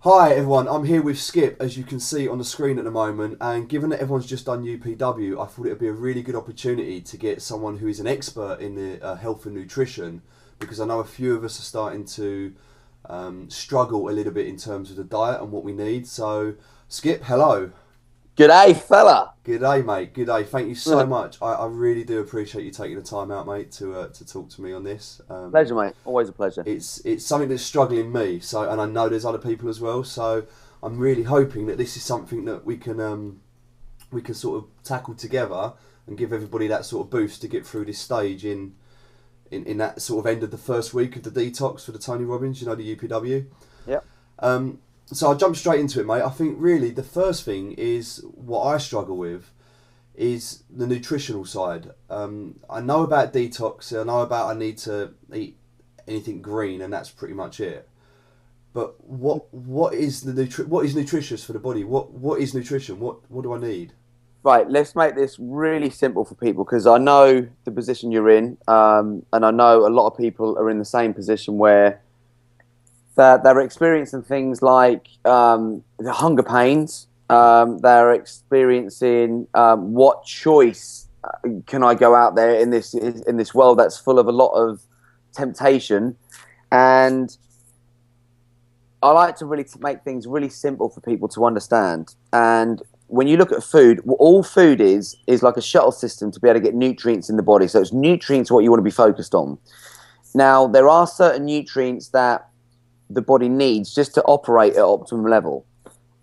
Hi everyone, I'm here with Skip, as you can see on the screen at the moment, and given that everyone's just done UPW, I thought it would be a really good opportunity to get someone who is an expert in the health and nutrition, because I know a few of us are starting to struggle a little bit in terms of the diet and what we need. So, Skip, hello. G'day, fella. G'day, mate. G'day. Thank you so much. I really do appreciate you taking the time out, mate, to talk to me on this. Pleasure, mate. Always a pleasure. It's something that's struggling me. So, and I know there's other people as well. So, I'm really hoping that this is something that we can sort of tackle together and give everybody that sort of boost to get through this stage in that sort of end of the first week of the detox for the Tony Robbins. You know, the UPW. Yep. So I'll jump straight into it, mate. I think really the first thing is what I struggle with is the nutritional side. I know about detox. I know about I need to eat anything green, and that's pretty much it. But what is what is nutritious for the body? What is nutrition? What do I need? Right, let's make this really simple for people because I know the position you're in, and I know a lot of people are in the same position where they're experiencing things like the hunger pains. They're experiencing what choice can I go out there in this world that's full of a lot of temptation, and I like to really make things really simple for people to understand. And when you look at food, all food is like a shuttle system to be able to get nutrients in the body. So it's nutrients what you want to be focused on. Now, there are certain nutrients that the body needs just to operate at optimum level.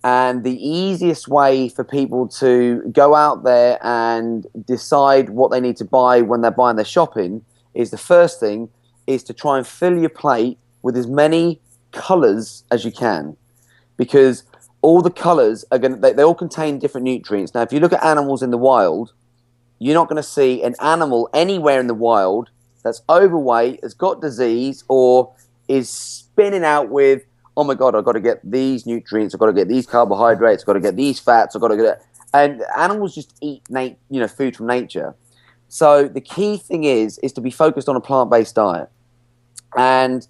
And the easiest way for people to go out there and decide what they need to buy when they're buying their shopping is the first thing is to try and fill your plate with as many colors as you can, because all the colors are they all contain different nutrients. Now, if you look at animals in the wild, you're not going to see an animal anywhere in the wild that's overweight, has got disease, or is spinning out with, oh my God, I've got to get these nutrients, I've got to get these carbohydrates, I've got to get these fats, I've got to get it. And animals just eat food from nature. So the key thing is to be focused on a plant-based diet. And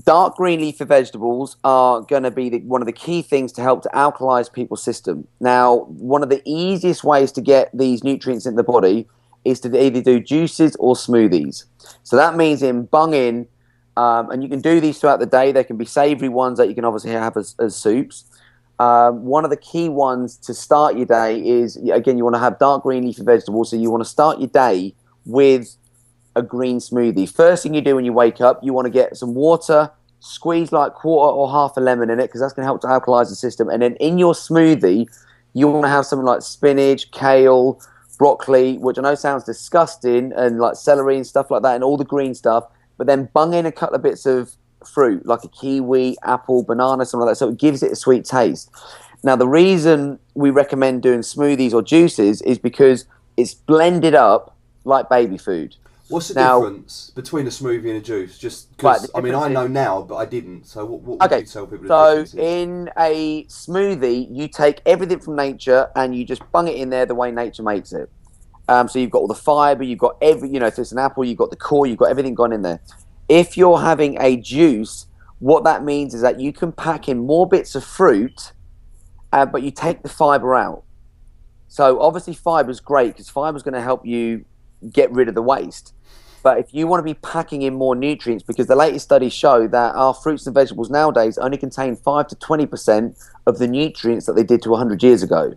dark green leafy vegetables are going to be one of the key things to help to alkalize people's system. Now, one of the easiest ways to get these nutrients in the body is to either do juices or smoothies. So that means bung in, and you can do these throughout the day. They can be savory ones that you can obviously have as soups. One of the key ones to start your day is, again, you want to have dark green leafy vegetables. So you want to start your day with a green smoothie. First thing you do when you wake up, you want to get some water, squeeze like quarter or half a lemon in it, because that's going to help to alkalize the system. And then in your smoothie, you want to have something like spinach, kale, broccoli, which I know sounds disgusting, and like celery and stuff like that, and all the green stuff. But then bung in a couple of bits of fruit, like a kiwi, apple, banana, something like that, so it gives it a sweet taste. Now, the reason we recommend doing smoothies or juices is because it's blended up like baby food. What's the Now, difference between a smoothie and a juice? Just right, because, the I mean, difference I is, know now, but I didn't. So what would okay, you tell people the so difference is? in a smoothie, you take everything from nature and you just bung it in there the way nature makes it. So you've got all the fiber, you've got if it's an apple, you've got the core, you've got everything gone in there. If you're having a juice, what that means is that you can pack in more bits of fruit, but you take the fiber out. So obviously fiber is great because fiber is going to help you get rid of the waste. But if you want to be packing in more nutrients, because the latest studies show that our fruits and vegetables nowadays only contain 5 to 20% of the nutrients that they did to 100 years ago.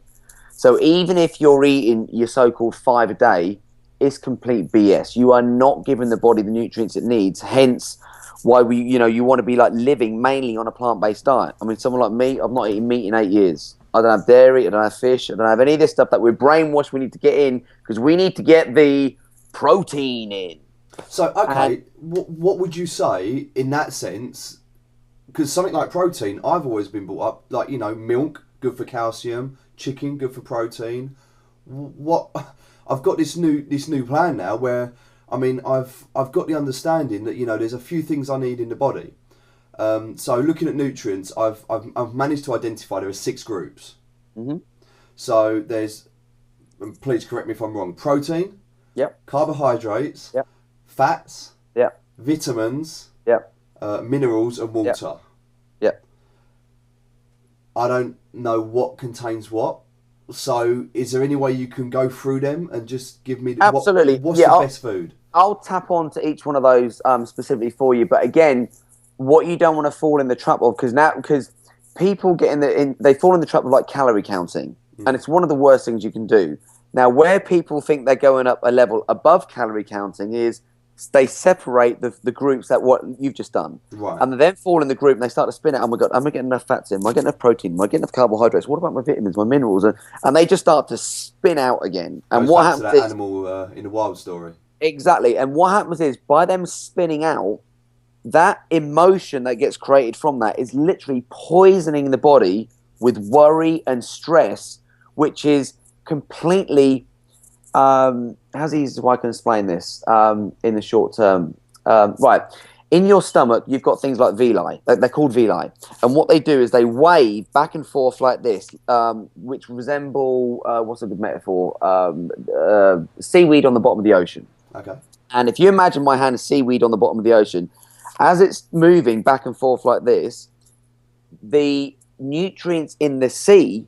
So even if you're eating your so-called 5 a day, it's complete BS. You are not giving the body the nutrients it needs. Hence why you want to be like living mainly on a plant-based diet. I mean, someone like me, I've not eaten meat in 8 years. I don't have dairy, I don't have fish, I don't have any of this stuff that we're brainwashed we need to get in because we need to get the protein in. So, And okay, what would you say in that sense? Because something like protein, I've always been brought up, like, milk, good for calcium, chicken, good for protein. What I've got this new plan now where, I mean, I've got the understanding that, there's a few things I need in the body. So looking at nutrients, I've managed to identify there are 6 groups. mm-hmm. So there's, and please correct me if I'm wrong, protein, Yep, carbohydrates, yep, fats, yep, vitamins, yep, minerals, and yep, water. yep. I don't know what contains what. So, is there any way you can go through them and just give me Absolutely. what's the best food? I'll tap on to each one of those specifically for you. But again, what you don't want to fall in the trap of, because people get they fall in the trap of like calorie counting, and it's one of the worst things you can do. Now, where people think they're going up a level above calorie counting is they separate the groups that what you've just done. Right. And they then fall in the group and they start to spin it. Oh my God, am I getting enough fats in? Am I getting enough protein? Am I getting enough carbohydrates? What about my vitamins, my minerals? And they just start to spin out again. And Goes what back happens to that is, animal in the wild story. exactly. And what happens is by them spinning out, that emotion that gets created from that is literally poisoning the body with worry and stress, which is completely how's easy as I can explain this in the short term. Right. In your stomach, you've got things like villi. They're called villi. And what they do is they wave back and forth like this, which resemble, what's a good metaphor? Seaweed on the bottom of the ocean. Okay. And if you imagine my hand as seaweed on the bottom of the ocean, as it's moving back and forth like this, the nutrients in the sea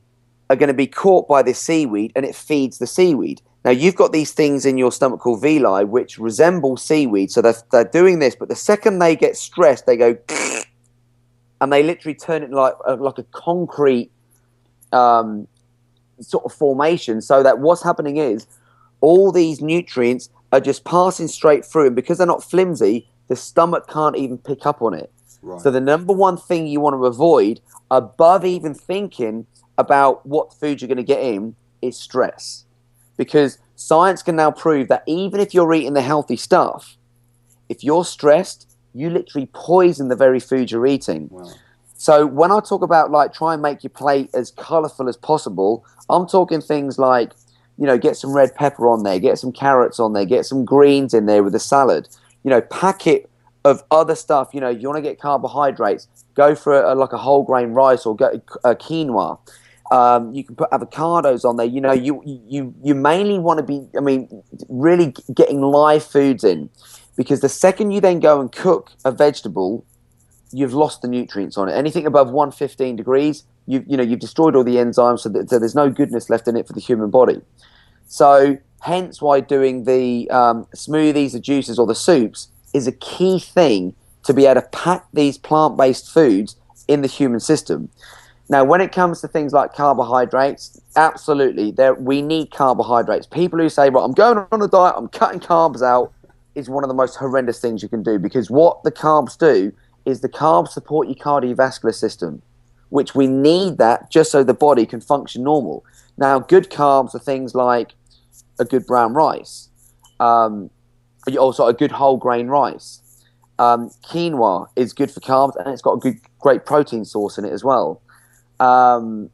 are going to be caught by the seaweed and it feeds the seaweed. Now, you've got these things in your stomach called villi, which resemble seaweed. So they're doing this, but the second they get stressed, they go, and they literally turn it like a concrete sort of formation. So that what's happening is all these nutrients are just passing straight through. And because they're not flimsy, the stomach can't even pick up on it. Right. So the number one thing you want to avoid, above even thinking about what food you're going to get in, is stress. Because science can now prove that even if you're eating the healthy stuff, if you're stressed, you literally poison the very food you're eating. Wow. So when I talk about like try and make your plate as colorful as possible, I'm talking things like, you know, get some red pepper on there, get some carrots on there, get some greens in there with a salad, you know, packet of other stuff. You know, you want to get carbohydrates, go for like a whole grain rice or get a quinoa. You can put avocados on there. You know, you mainly want to be, I mean, really getting live foods in, because the second you then go and cook a vegetable, you've lost the nutrients on it. Anything above 115 degrees, you've destroyed all the enzymes, so there's no goodness left in it for the human body. So hence why doing the smoothies, the juices, or the soups is a key thing to be able to pack these plant-based foods in the human system. Now, when it comes to things like carbohydrates, absolutely, we need carbohydrates. People who say, right, I'm going on a diet, I'm cutting carbs out, is one of the most horrendous things you can do, because what the carbs do is the carbs support your cardiovascular system, which we need that just so the body can function normal. Now, good carbs are things like a good brown rice, also a good whole grain rice. Quinoa is good for carbs, and it's got a great protein source in it as well. Quinoa,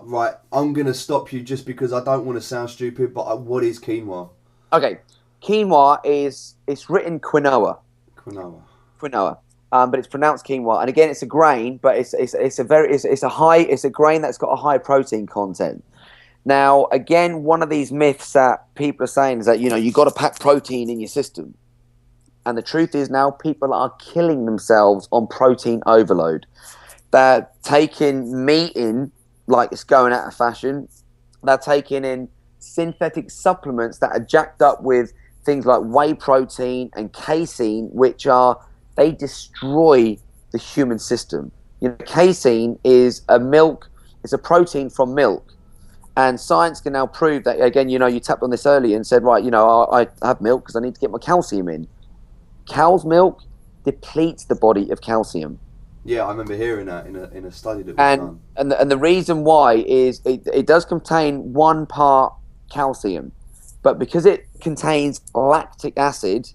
right? I'm going to stop you just because I don't want to sound stupid, but what is quinoa? Okay, quinoa it's written quinoa. Quinoa, but it's pronounced quinoa. And again, it's a grain, but it's a grain that's got a high protein content. Now, again, one of these myths that people are saying is that, you know, you got to pack protein in your system. And the truth is now people are killing themselves on protein overload. They're taking meat in like it's going out of fashion. They're taking in synthetic supplements that are jacked up with things like whey protein and casein, they destroy the human system. You know, casein is it's a protein from milk. And science can now prove that, again, you know, you tapped on this earlier and said, right, you know, I have milk because I need to get my calcium in. Cow's milk depletes the body of calcium. Yeah, I remember hearing that in a study that was done. And the reason why is it does contain 1 part calcium, but because it contains lactose,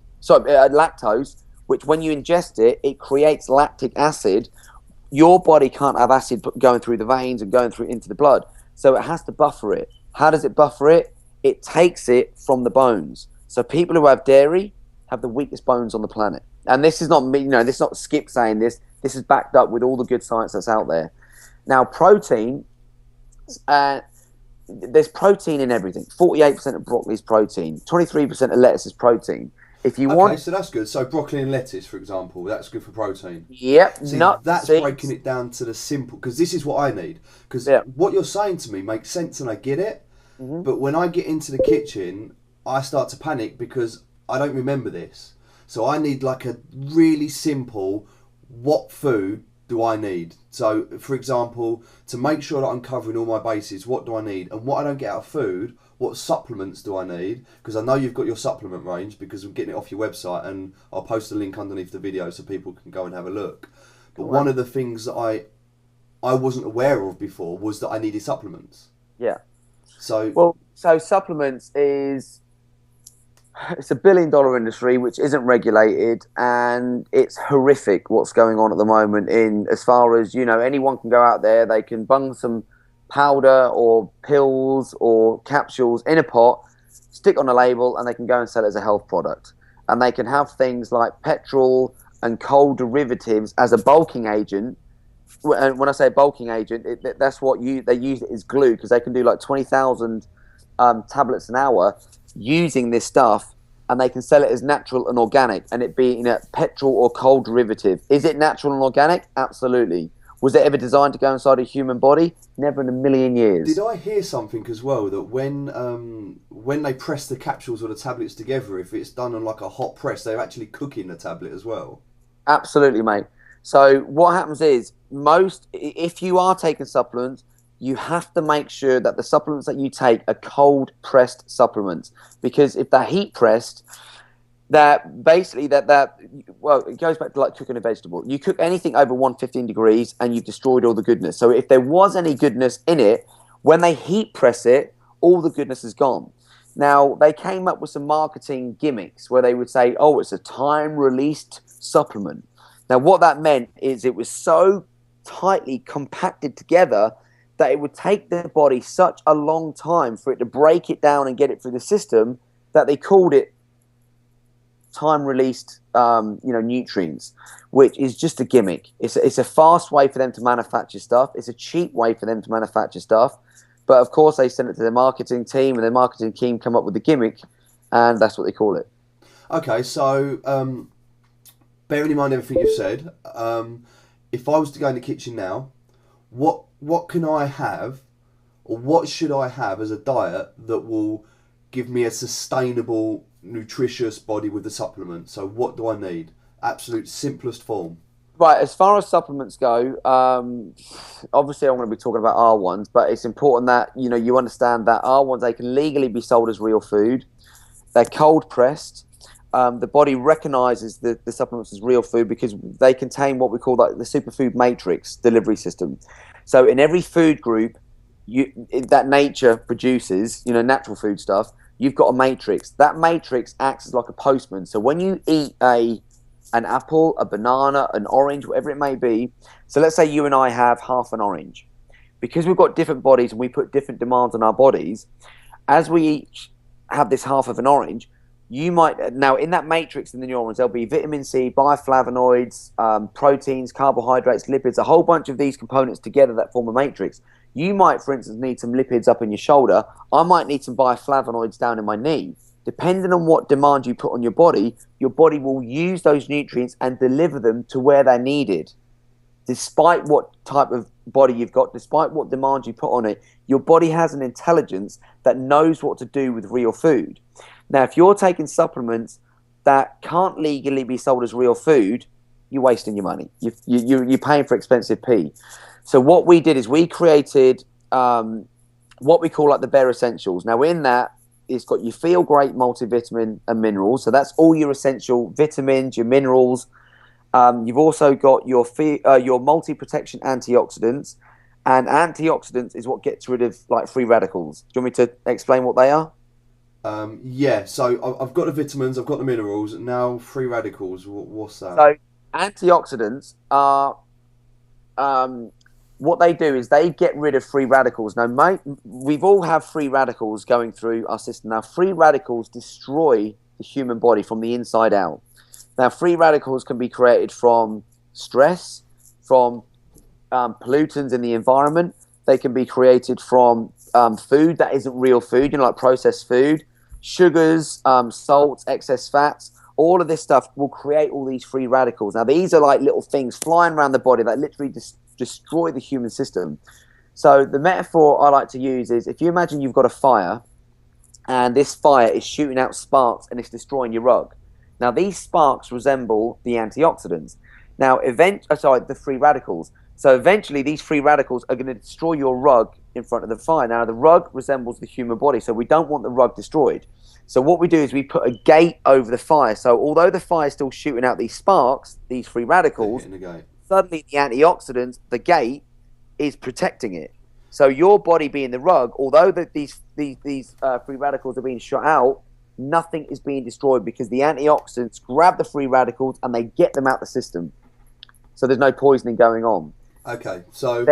which when you ingest it, it creates lactic acid. Your body can't have acid going through the veins and going through into the blood, so it has to buffer it. How does it buffer it? It takes it from the bones. So people who have dairy have the weakest bones on the planet. And this is not me, you know, this is not Skip saying this. This is backed up with all the good science that's out there. Now, protein, there's protein in everything. 48% of broccoli is protein. 23% of lettuce is protein. If you Okay, want, so that's good. So broccoli and lettuce, for example, that's good for protein. yep, See, nuts, that's seeds. breaking it down to the simple, because this is what I need. Because Yeah. what you're saying to me makes sense and I get it, Hmm. but when I get into the kitchen, I start to panic because I don't remember this. So I need like a really simple, what food do I need? So, for example, to make sure that I'm covering all my bases, what do I need? And what I don't get out of food, what supplements do I need? Because I know you've got your supplement range because I'm getting it off your website, and I'll post a link underneath the video so people can go and have a look. But Cool, one of the things that I wasn't aware of before was that I needed supplements. Yeah. So, Well, so supplements is it's $1 billion industry which isn't regulated, and it's horrific what's going on at the moment. In as far as anyone can go out there, they can bung some powder or pills or capsules in a pot, stick on a label, and they can go and sell it as a health product. And they can have things like petrol and coal derivatives as a bulking agent. And when I say bulking agent, that's what they use it as glue, because they can do like 20,000 tablets an hour using this stuff, and they can sell it as natural and organic, and it being a petrol or coal derivative. Is it natural and organic? Absolutely. Was it ever designed to go inside a human body? Never in a million years. did I hear something as well that when they press the capsules or the tablets together, if it's done on like a hot press, they're actually cooking the tablet as well? Absolutely, mate. So what happens is, if you are taking supplements, you have to make sure that the supplements that you take are cold pressed supplements, because if they're heat pressed, that basically well, it goes back to like cooking a vegetable. You cook anything over 115 degrees and you've destroyed all the goodness. So if there was any goodness in it, when they heat press it, all the goodness is gone. Now, they came up with some marketing gimmicks where they would say, oh, it's a time released supplement. Now, what that meant is it was so tightly compacted together that it would take the body such a long time for it to break it down and get it through the system, that they called it time released nutrients, which is just a gimmick. It's a fast way for them to manufacture stuff. It's a cheap way for them to manufacture stuff. But of course, they send it to their marketing team, and their marketing team come up with the gimmick, and that's what they call it. Okay, so bearing in mind everything you've said, if I was to go in the kitchen now, what can I have, or what should I have as a diet that will give me a sustainable, nutritious body with the supplement? So what do I need? Absolute simplest form. Right, as far as supplements go, obviously I'm going to be talking about R1s, but it's important that you understand that R1s, they can legally be sold as real food. They're cold pressed. The body recognizes the supplements as real food because they contain what we call the superfood matrix delivery system. So in every food group that nature produces, natural food stuff, you've got a matrix. That matrix acts as like a postman. So when you eat an apple, a banana, an orange, whatever it may be, so let's say you and I have half an orange. Because we've got different bodies and we put different demands on our bodies, as we each have this half of an orange, you might now in that matrix in the neurons there'll be vitamin C, bioflavonoids, proteins, carbohydrates, lipids, a whole bunch of these components together that form a matrix. You might, for instance, need some lipids up in your shoulder. I might need some bioflavonoids down in my knee. Depending on what demand you put on your body will use those nutrients and deliver them to where they're needed. Despite what type of body you've got, despite what demand you put on it, your body has an intelligence that knows what to do with real food. Now, if you're taking supplements that can't legally be sold as real food, you're wasting your money. You're paying for expensive pee. So what we did is we created what we call like the bare essentials. Now, in that, it's got your Feel Great multivitamin and minerals. So that's all your essential vitamins, your minerals. You've also got your multi-protection antioxidants. And antioxidants is what gets rid of like free radicals. Do you want me to explain what they are? Yeah, so I've got the vitamins, I've got the minerals. Now, free radicals. What's that? So antioxidants are what they do is they get rid of free radicals. Now, mate, we've all have free radicals going through our system. Now, free radicals destroy the human body from the inside out. Now, free radicals can be created from stress, from pollutants in the environment. They can be created from food that isn't real food, like processed food, sugars, salts, excess fats. all of this stuff will create all these free radicals. Now, these are like little things flying around the body that literally destroy the human system. So the metaphor I like to use is, if you imagine you've got a fire, and this fire is shooting out sparks and it's destroying your rug. Now, these sparks resemble the antioxidants. Now, the free radicals. So eventually, these free radicals are going to destroy your rug in front of the fire. Now, the rug resembles the human body, so we don't want the rug destroyed. So what we do is we put a gate over the fire. So although the fire is still shooting out these sparks, these free radicals, suddenly the antioxidants, the gate, is protecting it. So your body being the rug, although these free radicals are being shot out, nothing is being destroyed because the antioxidants grab the free radicals and they get them out the system. So there's no poisoning going on. Okay, so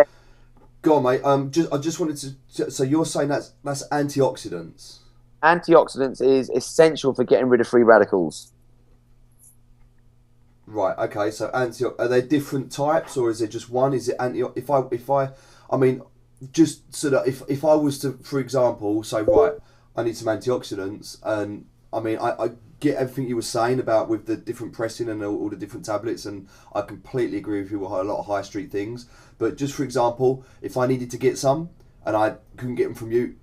go on, mate. I just wanted to. So you're saying that's antioxidants? Antioxidants is essential for getting rid of free radicals. Right. Okay. So are there different types, or is there just one? Is it I mean, just so that if I was to, for example, say, right, I need some antioxidants, and I mean, I get everything you were saying about with the different pressing and all the different tablets, and I completely agree with you with a lot of high street things. But just for example, if I needed to get some and I couldn't get them from you,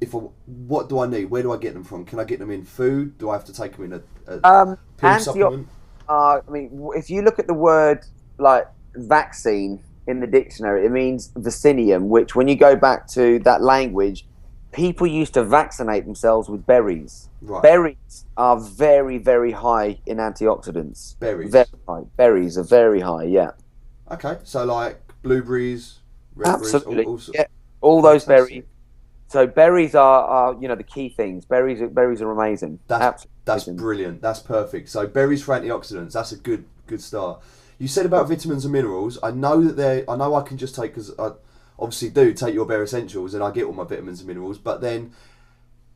what do I need? Where do I get them from? Can I get them in food? Do I have to take them in a pill supplement? I mean, if you look at the word like vaccine in the dictionary, it means vaccinium, which when you go back to that language, people used to vaccinate themselves with berries. Right. Berries are very, very high in antioxidants. Berries? Very high. Berries are very high, yeah. Okay, so like blueberries, absolutely, raspberries, all those berries. So berries are the key things. Berries are amazing. That's brilliant. That's perfect. So berries for antioxidants. That's a good start. You said about vitamins and minerals. I know I can just take, because I obviously do take your Bare Essentials and I get all my vitamins and minerals. But then,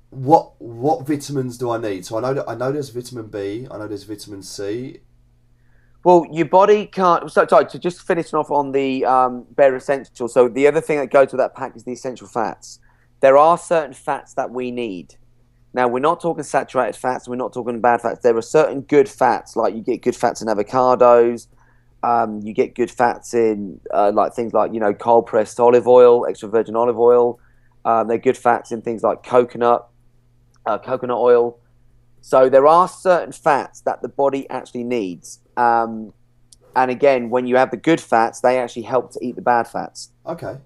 what vitamins do I need? So I know there's vitamin B. I know there's vitamin C. Well, your body can't. So just finishing off on the Bare Essentials. So the other thing that goes with that pack is the essential fats. There are certain fats that we need. Now, we're not talking saturated fats. We're not talking bad fats. There are certain good fats, like you get good fats in avocados. You get good fats in like things like cold pressed olive oil, extra virgin olive oil. They're good fats in things like coconut oil. So there are certain fats that the body actually needs. And again, when you have the good fats, they actually help to eat the bad fats. Okay.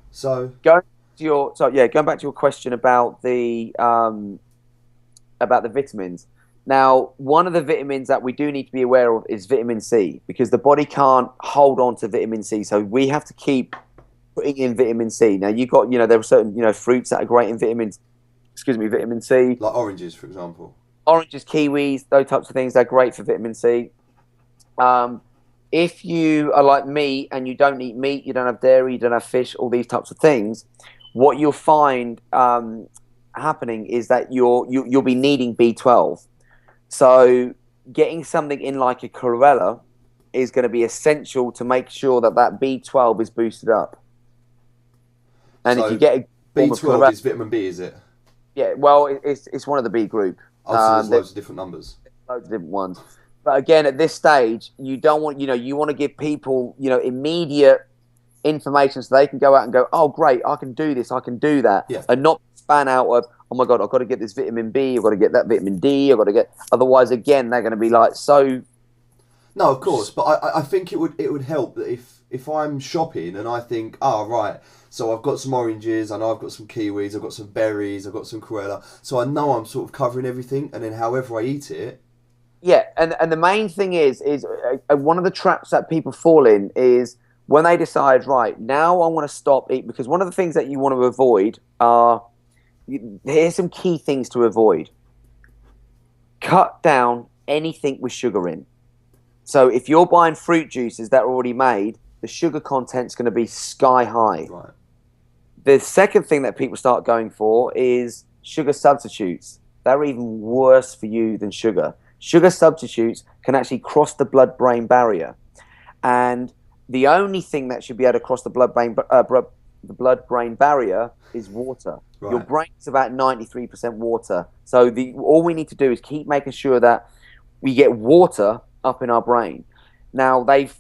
So going back to your question about the vitamins. Now, one of the vitamins that we do need to be aware of is vitamin C, because the body can't hold on to vitamin C. So we have to keep putting in vitamin C. Now, there are certain, fruits that are great in vitamin C. Like oranges, for example. Oranges, kiwis, those types of things, they're great for vitamin C. If you are like me and you don't eat meat, you don't have dairy, you don't have fish, all these types of things, what you'll find happening is that you'll be needing B12. So getting something in like a chlorella is going to be essential to make sure that B12 is boosted up. And so if you get a B12 is vitamin B, is it? Yeah, well, it's one of the B group. Oh, so there's loads of different numbers. Loads of different ones. But again, at this stage, you don't want, you want to give people, immediate information so they can go out and go, oh, great, I can do this, I can do that. Yeah. And not span out of, oh my God, I've got to get this vitamin B, I've got to get that vitamin D, I've got to get, otherwise, again, they're going to be like, so. No, of course, but I think it would help that if I'm shopping and I think, right, so I've got some oranges, I know I've got some kiwis, I've got some berries, I've got some chlorella, so I know I'm sort of covering everything, and then however I eat it. Yeah, and the main thing is one of the traps that people fall in is when they decide, right, now I want to stop eating, because one of the things that you want to avoid are, here's some key things to avoid. Cut down anything with sugar in. So if you're buying fruit juices that are already made, the sugar content's going to be sky high. Right. The second thing that people start going for is sugar substitutes. They're even worse for you than sugar. Sugar substitutes can actually cross the blood-brain barrier. And the only thing that should be able to cross the blood-brain barrier is water. Right. Your brain's about 93% water. So all we need to do is keep making sure that we get water up in our brain. Now, they've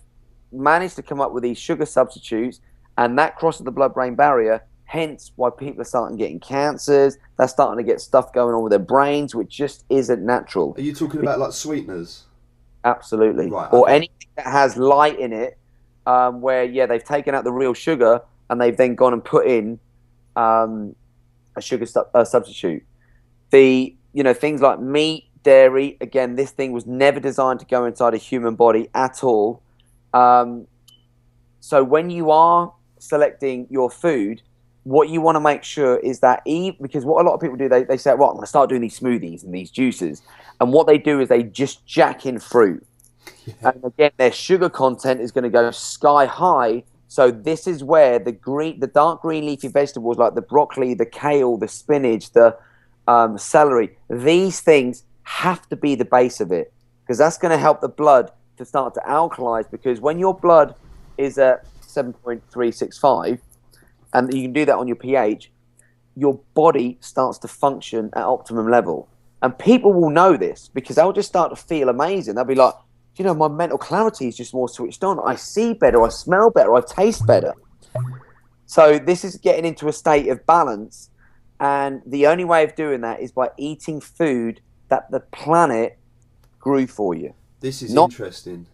managed to come up with these sugar substitutes, and that crosses the blood-brain barrier, hence why people are starting getting cancers. They're starting to get stuff going on with their brains, which just isn't natural. Are you talking about like sweeteners? Absolutely. Right. Or Okay. anything that has light in it, where, yeah, they've taken out the real sugar and they've then gone and put in a sugar substitute. Things like meat, dairy, again, this thing was never designed to go inside a human body at all. So when you are selecting your food, what you want to make sure is that, because what a lot of people do, they say, well, I'm going to start doing these smoothies and these juices. And what they do is they just jack in fruit. Yeah. And again, their sugar content is going to go sky high. So this is where the dark green leafy vegetables like the broccoli, the kale, the spinach, the celery, these things have to be the base of it, because that's going to help the blood to start to alkalize. Because when your blood is at 7.365, and you can do that on your pH, your body starts to function at optimum level. And people will know this because they'll just start to feel amazing. They'll be like, my mental clarity is just more switched on. I see better, I smell better, I taste better. So this is getting into a state of balance. And the only way of doing that is by eating food that the planet grew for you. This is interesting.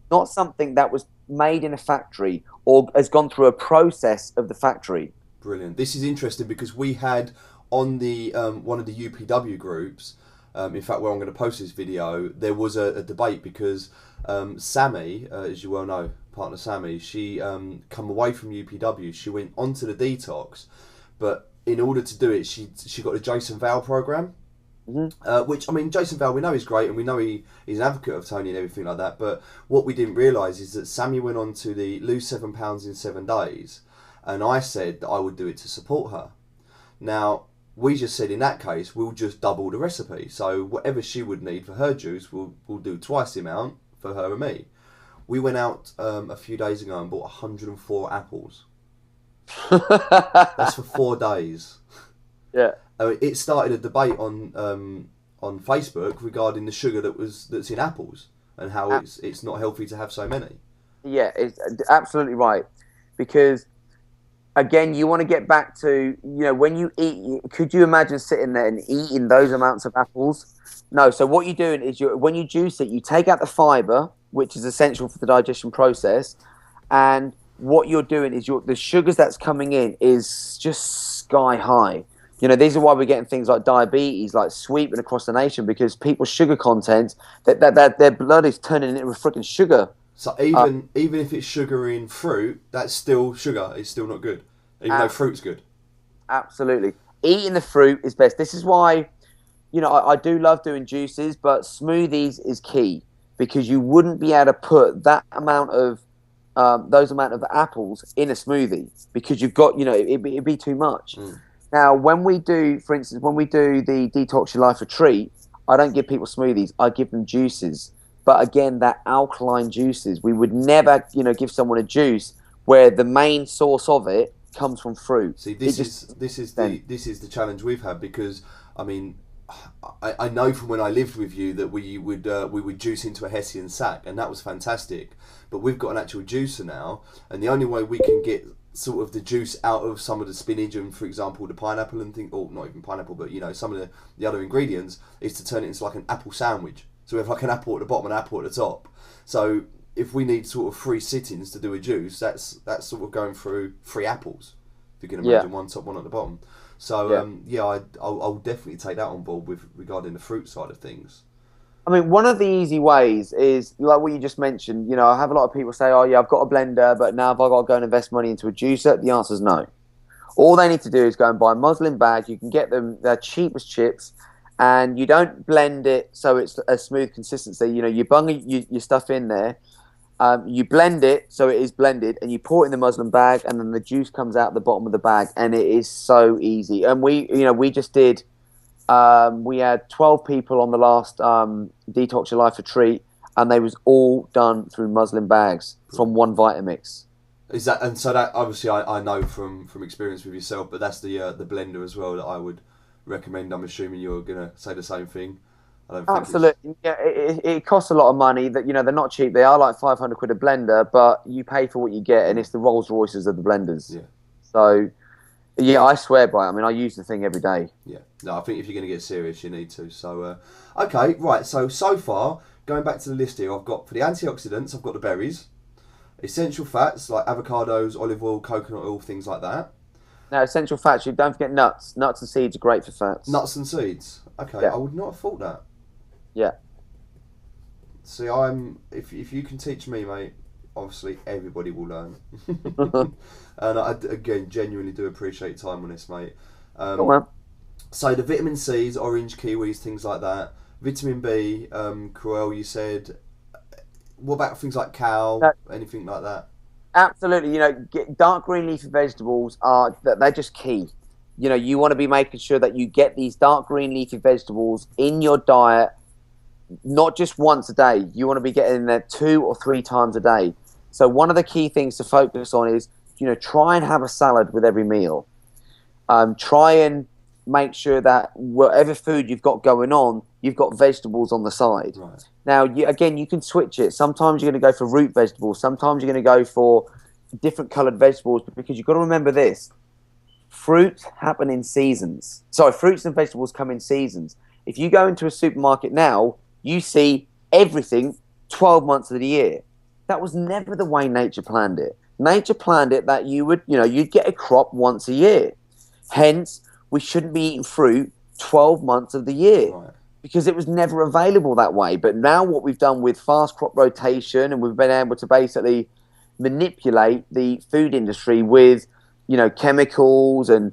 Not something that was made in a factory or has gone through a process of the factory. Brilliant. This is interesting because we had on the one of the UPW groups, in fact, where I'm going to post this video, there was a debate because Sammy, as you well know, partner Sammy, she come away from UPW. She went onto the detox, but in order to do it, she got the Jason Val program. Mm-hmm. Which, I mean, Jason Val, we know he's great, and we know he's an advocate of Tony and everything like that, but what we didn't realise is that Sammy went on to the lose 7 pounds in 7 days, and I said that I would do it to support her. Now, we just said in that case, we'll just double the recipe, so whatever she would need for her juice, we'll do twice the amount for her and me. We went out a few days ago and bought 104 apples. That's for 4 days. Yeah. It started a debate on Facebook regarding the sugar that's in apples and how it's not healthy to have so many. Yeah, it's absolutely right. Because again, you want to get back to, when you eat, could you imagine sitting there and eating those amounts of apples? No. So what you're doing is when you juice it, you take out the fiber, which is essential for the digestion process, and what you're doing is the sugars that's coming in is just sky high. These are why we're getting things like diabetes, like sweeping across the nation, because people's sugar content, that their blood is turning into a freaking sugar. So even if it's sugar in fruit, that's still sugar. It's still not good, even though fruit's good. Absolutely. Eating the fruit is best. This is why, I do love doing juices, but smoothies is key, because you wouldn't be able to put that amount of those amount of apples in a smoothie, because you've got, it'd be too much. Now, when we do, for instance, the Detox Your Life retreat, I don't give people smoothies. I give them juices. But again, that alkaline juices. We would never, give someone a juice where the main source of it comes from fruit. See, this is the challenge we've had, because I mean, I know from when I lived with you that we would juice into a Hessian sack, and that was fantastic. But we've got an actual juicer now, and the only way we can get sort of the juice out of some of the spinach and, for example, the pineapple and things, or not even pineapple, but some of the other ingredients, is to turn it into like an apple sandwich. So we have like an apple at the bottom and an apple at the top. So if we need sort of 3 sittings to do a juice, that's sort of going through 3 apples, if you can imagine, one top, one at the bottom. So I'll definitely take that on board with regarding the fruit side of things. I mean, one of the easy ways is, like what you just mentioned, I have a lot of people say, oh yeah, I've got a blender, but now have I got to go and invest money into a juicer? The answer is no. All they need to do is go and buy a muslin bag. You can get them, they're cheap as chips, and you don't blend it so it's a smooth consistency. You bung your stuff in there, you blend it so it is blended, and you pour it in the muslin bag, and then the juice comes out the bottom of the bag, and it is so easy. And we just did, we had 12 people on the last Detox Your Life retreat, and they was all done through muslin bags from one Vitamix. Is that, and so that obviously I know from experience with yourself, but that's the blender as well that I would recommend. I'm assuming you're gonna say the same thing. I don't think it's. Absolutely. Yeah, it costs a lot of money. That they're not cheap. They are like 500 quid a blender, but you pay for what you get, and Mm, it's the Rolls Royces of the blenders. yeah, So yeah, I swear by it. I mean, I use the thing every day. yeah. No, I think if you're going to get serious, you need to. So, okay, right. So far, going back to the list here, I've got for the antioxidants, I've got the berries, essential fats like avocados, olive oil, coconut oil, things like that. Now, essential fats. You don't forget nuts. Nuts and seeds are great for fats. Nuts and seeds. Okay, Yeah, I would not have thought that. yeah. See, I'm if you can teach me, mate, obviously everybody will learn. And I again genuinely do appreciate your time on this, mate. Go Um, on. so the vitamin C's, orange kiwis, things like that. Vitamin B, Cruel, you said. What about things like cow, No, anything like that? absolutely. Dark green leafy vegetables are they're just key. You want to be making sure that you get these dark green leafy vegetables in your diet, not just once a day. You want to be getting in there 2 or 3 times a day. So one of the key things to focus on is, try and have a salad with every meal. Try and make sure that whatever food you've got going on, you've got vegetables on the side. Right. Now, you can switch it. Sometimes you're going to go for root vegetables. Sometimes you're going to go for different coloured vegetables, because you've got to remember this. Fruits happen in seasons. Sorry, fruits and vegetables come in seasons. If you go into a supermarket now, you see everything 12 months of the year. That was never the way nature planned it. Nature planned it that you'd get a crop once a year. Hence, we shouldn't be eating fruit 12 months of the year, Right. because it was never available that way. But now what we've done with fast crop rotation, and we've been able to basically manipulate the food industry with, chemicals, and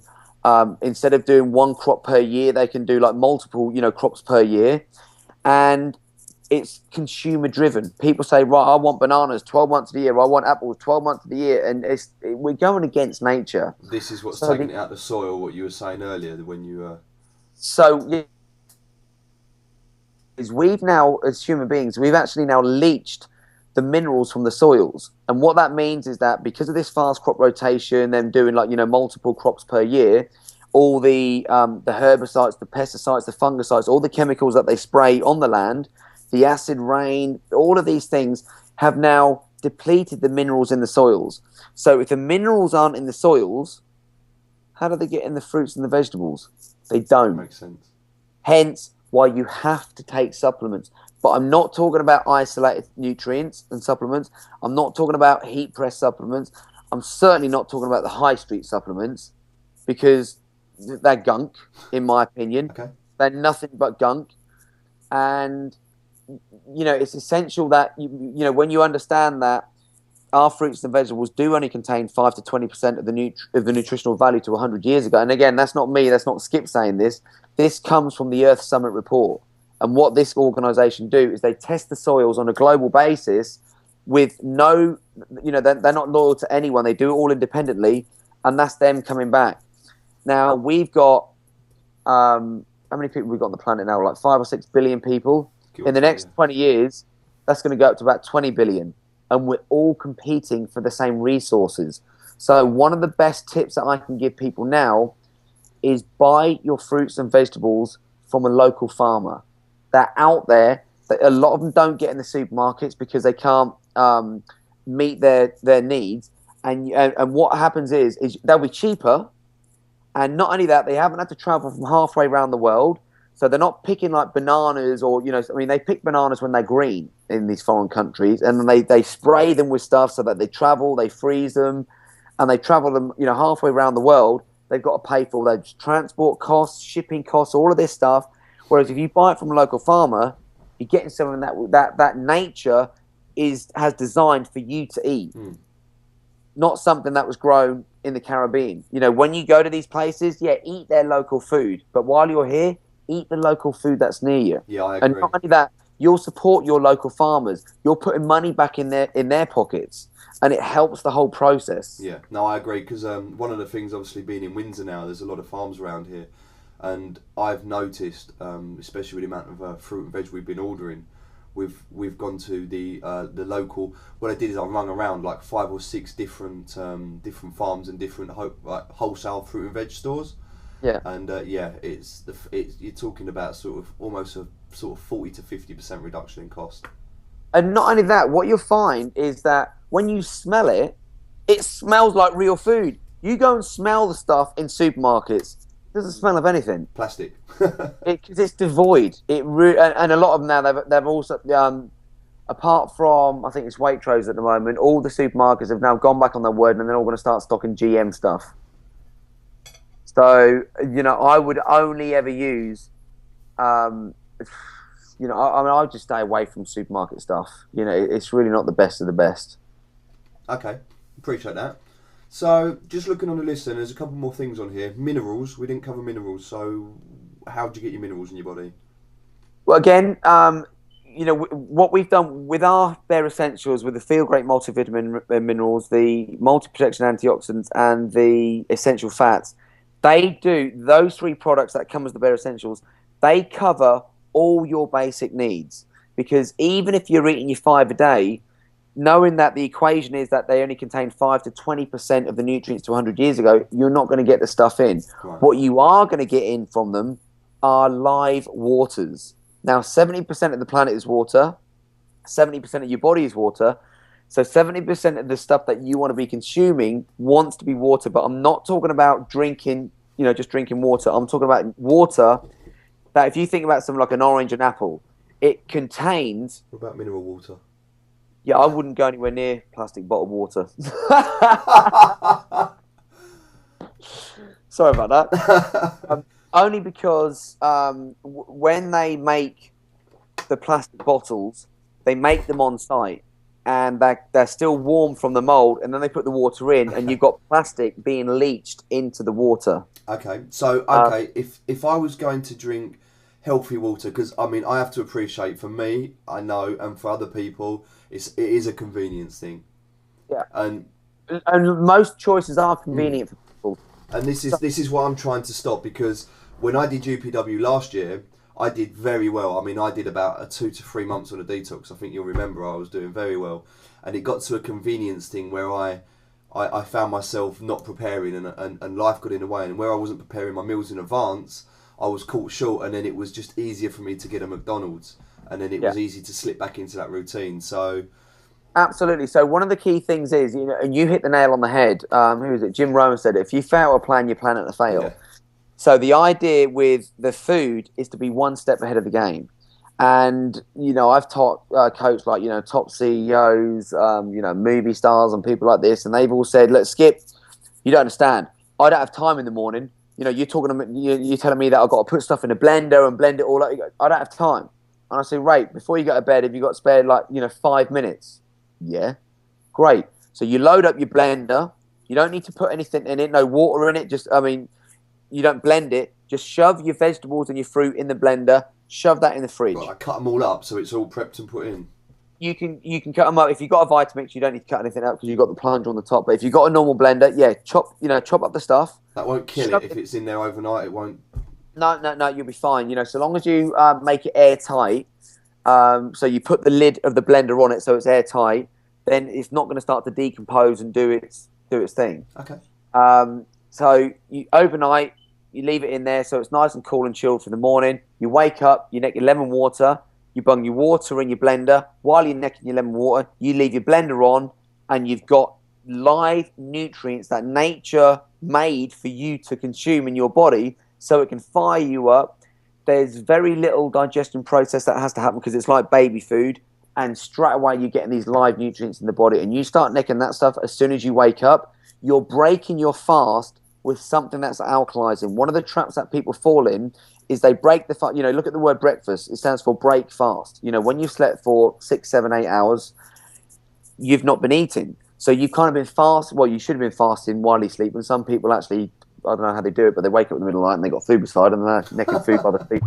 instead of doing one crop per year, they can do like multiple, crops per year. And it's consumer driven. People say, right, I want bananas 12 months of the year. I want apples 12 months of the year. And we're going against nature. This is what's So, taking it out of the soil. What you were saying earlier when you. yeah, is we've now, as human beings, we've actually now leached the minerals from the soils. And what that means is that because of this fast crop rotation, them doing like, multiple crops per year, all the herbicides, the pesticides, the fungicides, all the chemicals that they spray on the land, the acid rain, all of these things have now depleted the minerals in the soils. So if the minerals aren't in the soils, how do they get in the fruits and the vegetables? They don't. Makes sense. Hence why you have to take supplements. But I'm not talking about isolated nutrients and supplements. I'm not talking about heat press supplements. I'm certainly not talking about the high street supplements, because they're gunk, in my opinion. Okay. They're nothing but gunk. And, it's essential that, when you understand that our fruits and vegetables do only contain 5 to 20% of the nutritional value to 100 years ago. And again, that's not me, that's not Skip saying this. This comes from the Earth Summit report. And what this organization do is they test the soils on a global basis with no, they're not loyal to anyone. They do it all independently, and that's them coming back. Now, we've got, how many people we've got on the planet now? Like 5 or 6 billion people. In the next 20 years, that's going to go up to about 20 billion. And we're all competing for the same resources. So one of the best tips that I can give people now is buy your fruits and vegetables from a local farmer. They're out there. A lot of them don't get in the supermarkets because they can't meet their needs. And what happens is they'll be cheaper. And not only that, they haven't had to travel from halfway around the world. So they're not picking like bananas or, they pick bananas when they're green in these foreign countries. And then they spray them with stuff so that they travel, they freeze them, and they travel them, halfway around the world. They've got to pay for their transport costs, shipping costs, all of this stuff. Whereas if you buy it from a local farmer, you're getting something that nature has designed for you to eat, not something that was grown in the Caribbean. When you go to these places, eat their local food. But while you're here, eat the local food that's near you. Yeah, I agree. And not only that, you'll support your local farmers. You're putting money back in their pockets, and it helps the whole process. Yeah, no, I agree, because one of the things, obviously, being in Windsor now, there's a lot of farms around here, and I've noticed, especially with the amount of fruit and veg we've been ordering, we've gone to the local. What I did is I rung around like 5 or 6 different farms and different wholesale fruit and veg stores, Yeah. And yeah, you're talking about sort of almost a sort of 40 to 50% reduction in cost. And not only that, what you'll find is that when you smell it, it smells like real food. You go and smell the stuff in supermarkets, it doesn't smell of anything. Plastic. Because it's devoid. And a lot of them now they've also apart from I think it's Waitrose at the moment, all the supermarkets have now gone back on their word and they're all going to start stocking GM stuff. So I would only ever use, I mean, I would just stay away from supermarket stuff. It's really not the best of the best. Okay, appreciate that. So, just looking on the list, then there's a couple more things on here. Minerals, we didn't cover minerals. So, how do you get your minerals in your body? Well, again, what we've done with our Bare Essentials, with the Feel Great multivitamin minerals, the multi-protection antioxidants, and the essential fats, those three products that come as the Bare Essentials, they cover all your basic needs. Because even if you're eating your 5 a day, knowing that the equation is that they only contain 5 to 20% of the nutrients to 100 years ago, you're not going to get the stuff in. Right. What you are going to get in from them are live waters. Now, 70% of the planet is water, 70% of your body is water. So 70% of the stuff that you want to be consuming wants to be water. But I'm not talking about drinking, just drinking water. I'm talking about water that if you think about something like an orange and apple, it contains... What about mineral water? Yeah, I wouldn't go anywhere near plastic bottled water. Sorry about that. Only because when they make the plastic bottles, they make them on site, and they're still warm from the mold, and then they put the water in, and you've got plastic being leached into the water. Okay, so if I was going to drink healthy water, because I mean I have to appreciate, for me, I know, and for other people, it is a convenience thing. Yeah, and most choices are convenient for people. And this is what I'm trying to stop, because when I did UPW last year, I did very well. I mean, I did about 2 to 3 months on a detox. I think you'll remember I was doing very well, and it got to a convenience thing where I found myself not preparing, and life got in the way, and where I wasn't preparing my meals in advance, I was caught short, and then it was just easier for me to get a McDonald's, and then it was easy to slip back into that routine. So absolutely. So one of the key things is, and you hit the nail on the head. Who is it? Jim Rohn said it. If you fail a plan, you plan it to fail. Yeah. So the idea with the food is to be one step ahead of the game. And, I've taught coached like, top CEOs, movie stars and people like this. And they've all said, look, Skip, you don't understand. I don't have time in the morning. You're telling me that I've got to put stuff in a blender and blend it all up. I don't have time. And I say, right, before you go to bed, have you got spare 5 minutes? Yeah. Great. So you load up your blender. You don't need to put anything in it, no water in it. You don't blend it. Just shove your vegetables and your fruit in the blender. Shove that in the fridge. Right, I cut them all up so it's all prepped and put in. You can cut them up. If you've got a Vitamix, you don't need to cut anything out because you've got the plunger on the top. But if you've got a normal blender, chop up the stuff. That won't kill it if it's in there overnight. It won't. No, you'll be fine. So long as you make it airtight. So you put the lid of the blender on it so it's airtight. Then it's not going to start to decompose and do its thing. Okay. So you overnight, you leave it in there so it's nice and cool and chilled for the morning. You wake up, you neck your lemon water, you bung your water in your blender. While you're necking your lemon water, you leave your blender on, and you've got live nutrients that nature made for you to consume in your body so it can fire you up. There's very little digestion process that has to happen because it's like baby food, and straight away you're getting these live nutrients in the body, and you start necking that stuff as soon as you wake up. You're breaking your fast with something that's alkalizing. One of the traps that people fall in is they break the fast. Look at the word breakfast. It stands for break fast. When you've slept for 6, 7, 8 hours, you've not been eating. So you've kind of been fast. Well, you should have been fasting while you sleep. And some people actually, I don't know how they do it, but they wake up in the middle of the night and they've got food beside them and they're necking food by the feet.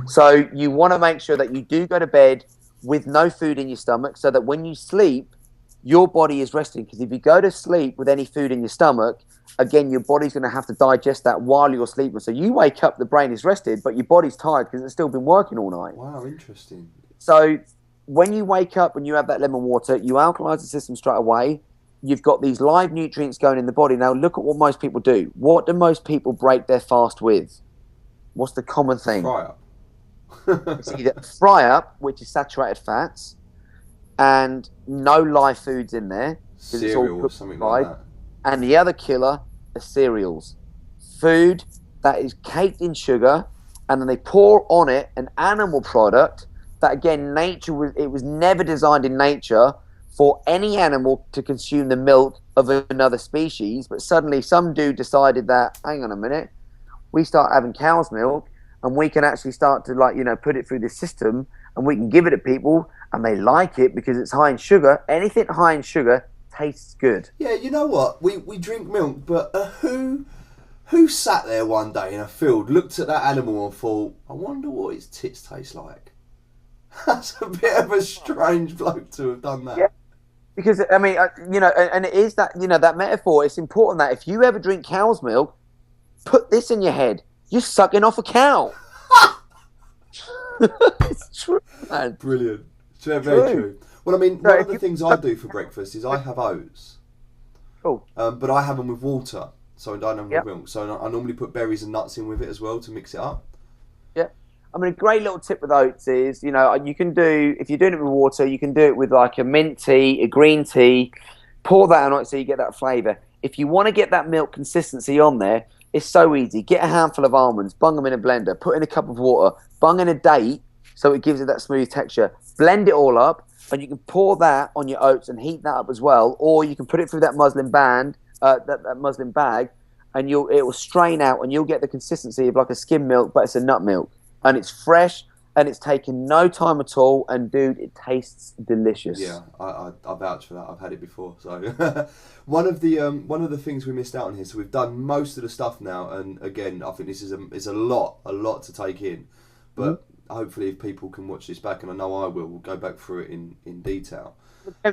So you want to make sure that you do go to bed with no food in your stomach so that when you sleep, your body is resting. Because if you go to sleep with any food in your stomach, again, your body's going to have to digest that while you're sleeping. So you wake up, the brain is rested, but your body's tired because it's still been working all night. Wow, interesting. So when you wake up and you have that lemon water, you alkalize the system straight away. you've got these live nutrients going in the body. Now, look at what most people do. What do most people break their fast with? What's the common thing? Fry up. It's either fry up, which is saturated fats, and no live foods in there. Cereal or something like that. And the other killer are cereals. Food that is caked in sugar, and then they pour on it an animal product that, again, it was never designed in nature for any animal to consume the milk of another species. But suddenly some dude decided that, hang on a minute, we start having cow's milk, and we can actually start to, like, you know, put it through this system, and we can give it to people, and they like it because it's high in sugar. Anything high in sugar tastes good. Yeah, you know what? We drink milk, but who sat there one day in a field, looked at that animal and thought, I wonder what its tits taste like? That's a bit of a strange bloke to have done that. Yeah. Because, I mean, you know, and it is that, you know, that metaphor, it's important that if you ever drink cow's milk, put this in your head. You're sucking off a cow. It's true, man. Brilliant. Very true. Well, I mean, one of the things I do for breakfast is I have oats. Cool. But I have them with water, so I don't have them with milk. So I normally put berries and nuts in with it as well to mix it up. Yeah. I mean, a great little tip with oats is, you know, you can do, if you're doing it with water, you can do it with like a mint tea, a green tea, pour that on it so you get that flavour. If you want to get that milk consistency on there, it's so easy. Get a handful of almonds, bung them in a blender, put in a cup of water, bung in a date so it gives it that smooth texture. Blend it all up, and you can pour that on your oats and heat that up as well. Or you can put it through that muslin band, that muslin bag, and it will strain out, and you'll get the consistency of like a skim milk, but it's a nut milk. And it's fresh, and it's taken no time at all, and dude, it tastes delicious. Yeah, I vouch for that. I've had it before. So one of the things we missed out on here. So we've done most of the stuff now, and again, I think this is a lot to take in. But hopefully, if people can watch this back, and I know I will, we'll go back through it in detail.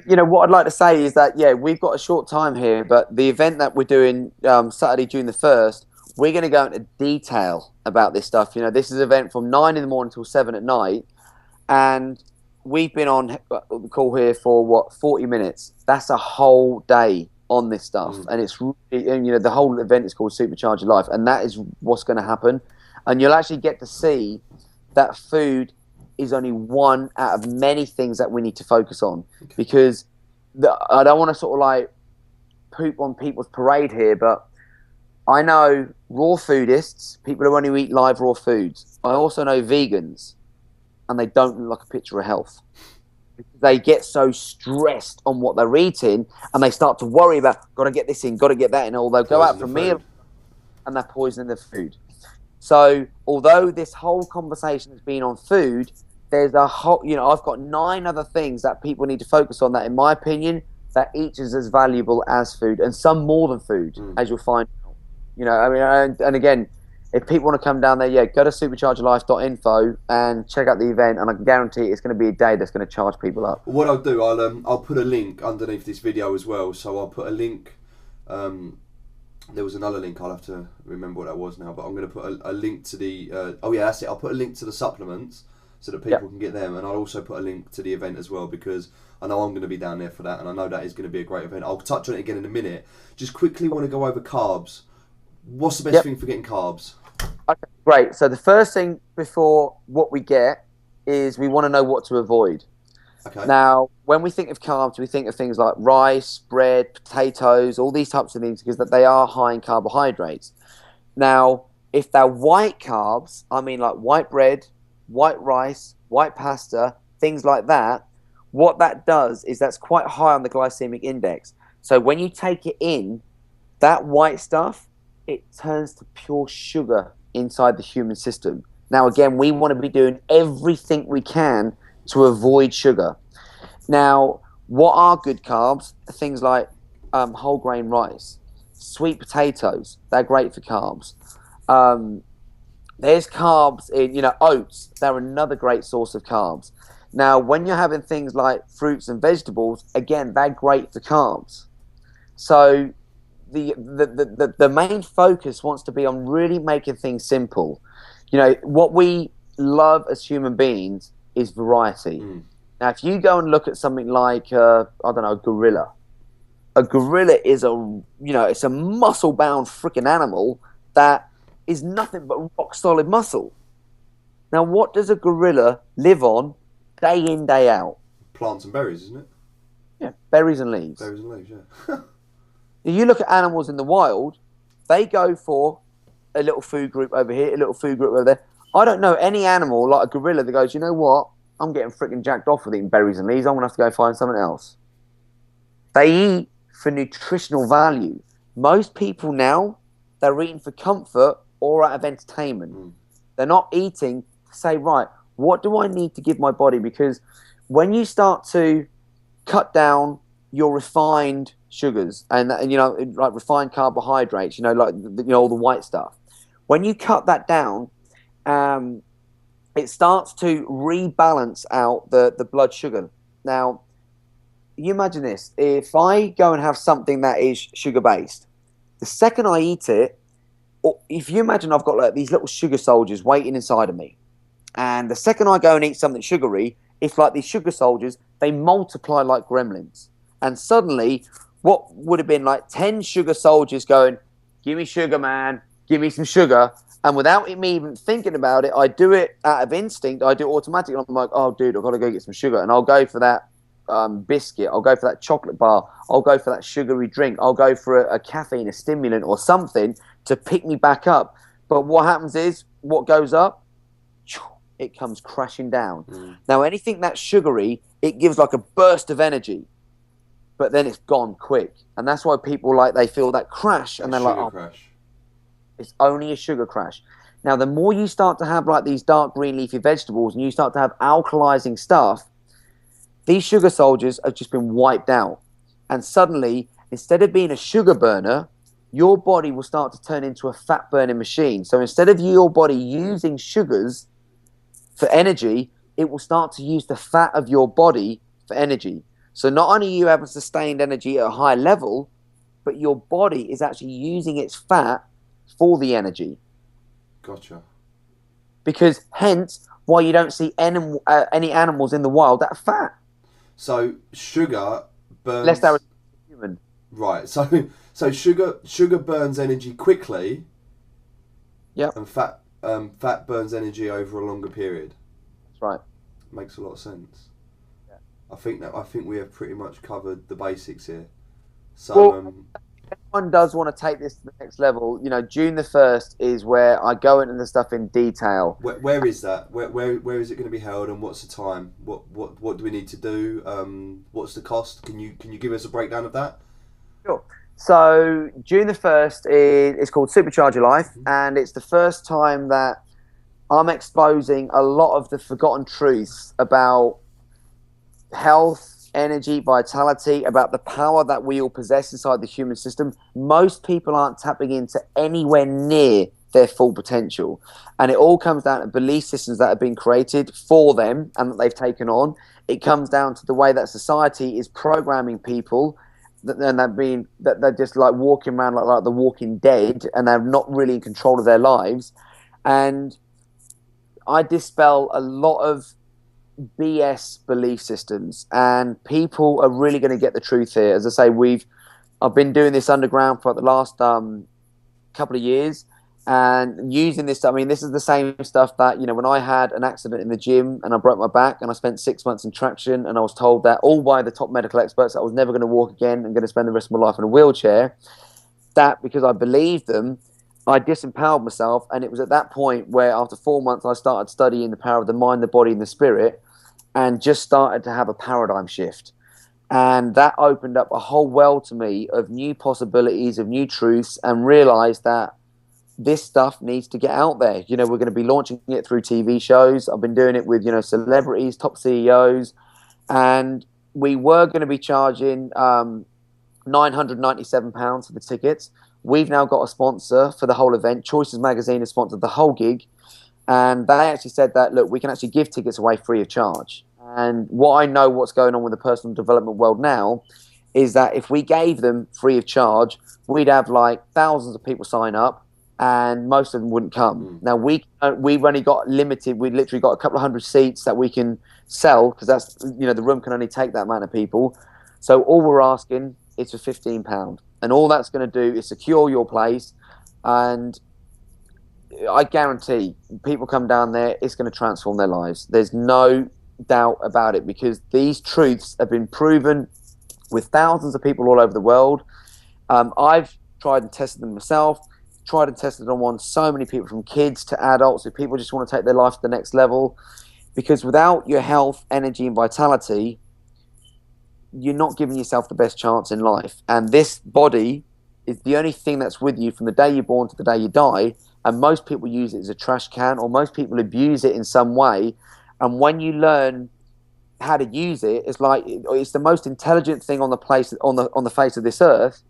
You know, what I'd like to say is that, yeah, we've got a short time here, but the event that we're doing Saturday, June the 1st, we're going to go into detail about this stuff. You know, this is an event from 9 in the morning till 7 at night, and we've been on the call here for 40 minutes. That's a whole day on this stuff, and it's really, and, you know, the whole event is called Supercharge Your Life, and that is what's going to happen. And you'll actually get to see that food is only one out of many things that we need to focus on, because I don't want to sort of like poop on people's parade here, but I know raw foodists, people who only eat live raw foods. I also know vegans, and they don't look like a picture of health. They get so stressed on what they're eating, and they start to worry about, got to get this in, got to get that in, or they'll go out for a meal, and they're poisoning the food. So, although this whole conversation has been on food, there's a whole, you know, I've got 9 other things that people need to focus on that, in my opinion, that each is as valuable as food, and some more than food, as you'll find. You know, I mean, and again, if people want to come down there, yeah, go to superchargeyourlife.info and check out the event, and I can guarantee it's going to be a day that's going to charge people up. What I'll do, I'll put a link underneath this video as well. So I'll put a link. There was another link. I'll have to remember what that was now, but I'm going to put a link to the. Oh yeah, that's it. I'll put a link to the supplements so that people can get them, and I'll also put a link to the event as well, because I know I'm going to be down there for that, and I know that is going to be a great event. I'll touch on it again in a minute. Just quickly want to go over carbs. What's the best thing for getting carbs? Okay, great. So the first thing before what we get is we want to know what to avoid. Okay. Now, when we think of carbs, we think of things like rice, bread, potatoes, all these types of things, because that they are high in carbohydrates. Now, if they're white carbs, I mean like white bread, white rice, white pasta, things like that, what that does is that's quite high on the glycemic index. So when you take it in, that white stuff, it turns to pure sugar inside the human system. Now, again, we want to be doing everything we can to avoid sugar. Now, what are good carbs? Things like whole grain rice, sweet potatoes, they're great for carbs. There's carbs in, you know, oats, they're another great source of carbs. Now, when you're having things like fruits and vegetables, again, they're great for carbs. So the main focus wants to be on really making things simple. You know, what we love as human beings is variety. Now, if you go and look at something like, I don't know, gorilla, A gorilla is it's a muscle-bound freaking animal that is nothing but rock-solid muscle. Now, what does a gorilla live on day in, day out? Plants and berries, isn't it? Yeah, berries and leaves. Berries and leaves, yeah. You look at animals in the wild, they go for a little food group over here, a little food group over there. I don't know any animal like a gorilla that goes, you know what? I'm getting freaking jacked off with eating berries and leaves. I'm going to have to go find something else. They eat for nutritional value. Most people now, they're eating for comfort or out of entertainment. They're not eating to say, right, what do I need to give my body? Because when you start to cut down your refined sugars and like refined carbohydrates, like all the white stuff, when you cut that down, it starts to rebalance out the blood sugar. Now, you imagine this. If I go and have something that is sugar-based, the second I eat it, or if you imagine I've got like these little sugar soldiers waiting inside of me, and the second I go and eat something sugary, it's like these sugar soldiers, they multiply like gremlins. And suddenly, what would have been like 10 sugar soldiers going, give me sugar, man, give me some sugar. And without me even thinking about it, I do it out of instinct. I do it automatically. I'm like, oh, dude, I've got to go get some sugar. And I'll go for that biscuit. I'll go for that chocolate bar. I'll go for that sugary drink. I'll go for a caffeine, a stimulant or something to pick me back up. But what happens is, what goes up, it comes crashing down. Now, anything that's sugary, it gives like a burst of energy, but then it's gone quick. And that's why people they feel that crash and they're like, oh, crash. It's only a sugar crash. Now, the more you start to have like these dark green leafy vegetables and you start to have alkalizing stuff, these sugar soldiers have just been wiped out. And suddenly, instead of being a sugar burner, your body will start to turn into a fat burning machine. So instead of your body using sugars for energy, it will start to use the fat of your body for energy. So not only are you having sustained energy at a high level, but your body is actually using its fat for the energy. Gotcha. Because hence why you don't see any animals in the wild that are fat. So sugar burns. Unless they're human. Right. So sugar burns energy quickly. Yep. And fat burns energy over a longer period. That's right. Makes a lot of sense. Yeah. I think we have pretty much covered the basics here. So well, if anyone does want to take this to the next level, June the 1st is where I go into the stuff in detail. Where is that? Where is it going to be held, and what's the time? What do we need to do? What's the cost? Can you give us a breakdown of that? Sure. So June the 1st is called Supercharge Your Life, and it's the first time that I'm exposing a lot of the forgotten truths about health, energy, vitality, about the power that we all possess inside the human system. Most people aren't tapping into anywhere near their full potential. And it all comes down to belief systems that have been created for them and that they've taken on. It comes down to the way that society is programming people, that they're just like walking around like the Walking Dead, and they're not really in control of their lives. And I dispel a lot of BS belief systems, and people are really going to get the truth here. As I say, I've been doing this underground for the last couple of years, and using this. I mean, this is the same stuff that when I had an accident in the gym and I broke my back, and I spent 6 months in traction, and I was told that all by the top medical experts that I was never going to walk again and going to spend the rest of my life in a wheelchair. That because I believed them, I disempowered myself, and it was at that point where after 4 months I started studying the power of the mind, the body, and the spirit, and just started to have a paradigm shift. And that opened up a whole world to me of new possibilities, of new truths, and realized that this stuff needs to get out there. We're going to be launching it through TV shows. I've been doing it with, celebrities, top CEOs, and we were going to be charging £997 for the tickets. We've now got a sponsor for the whole event. Choices Magazine has sponsored the whole gig. And they actually said that, look, we can actually give tickets away free of charge. And what I know what's going on with the personal development world now is that if we gave them free of charge, we'd have like thousands of people sign up and most of them wouldn't come. Now, we've only got limited. We literally got a couple of hundred seats that we can sell because that's, the room can only take that amount of people. So all we're asking it's for £15. And all that's going to do is secure your place. And I guarantee people come down there, it's going to transform their lives. There's no doubt about it, because these truths have been proven with thousands of people all over the world. I've tried and tested them myself, tried and tested them on so many people, from kids to adults, if people just want to take their life to the next level. Because without your health, energy, and vitality, you're not giving yourself the best chance in life. And this body is the only thing that's with you from the day you're born to the day you die. And most people use it as a trash can, or most people abuse it in some way. And when you learn how to use it, it's like it's the most intelligent thing on the face of this earth.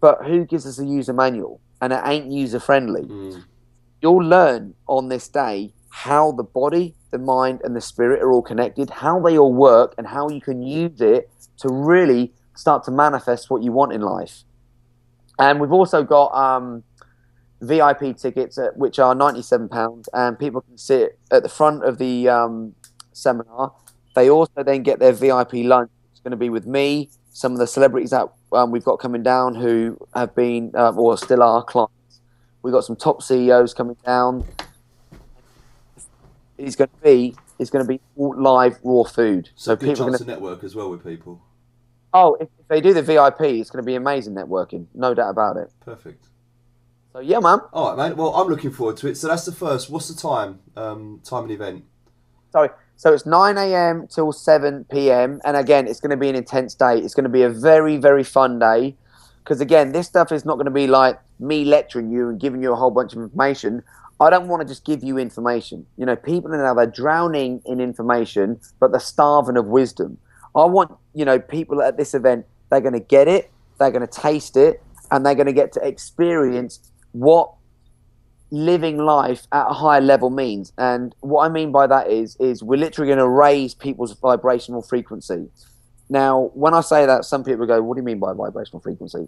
But who gives us a user manual? And it ain't user friendly. You'll learn on this day how the body, the mind, and the spirit are all connected, how they all work, and how you can use it to really start to manifest what you want in life. And we've also got VIP tickets, which are £97, and people can sit at the front of the seminar. They also then get their VIP lunch. It's going to be with me, some of the celebrities that we've got coming down who have been or still are clients. We've got some top CEOs coming down. It's going to be all live raw food. So good chance to network as well with people. Oh, if they do the VIP, it's going to be amazing networking, no doubt about it. Perfect. So yeah, man. All right, man. Well, I'm looking forward to it. So that's the first. What's the time? Time and event. Sorry. So it's 9 a.m. till 7 p.m. And again, it's going to be an intense day. It's going to be a very, very fun day. Because again, this stuff is not going to be like me lecturing you and giving you a whole bunch of information. I don't want to just give you information. You know, people now, they're drowning in information, but they're starving of wisdom. I want, people at this event, they're going to get it, they're going to taste it, and they're going to get to experience what living life at a higher level means. And what I mean by that is we're literally going to raise people's vibrational frequency. Now, when I say that, some people go, what do you mean by vibrational frequency?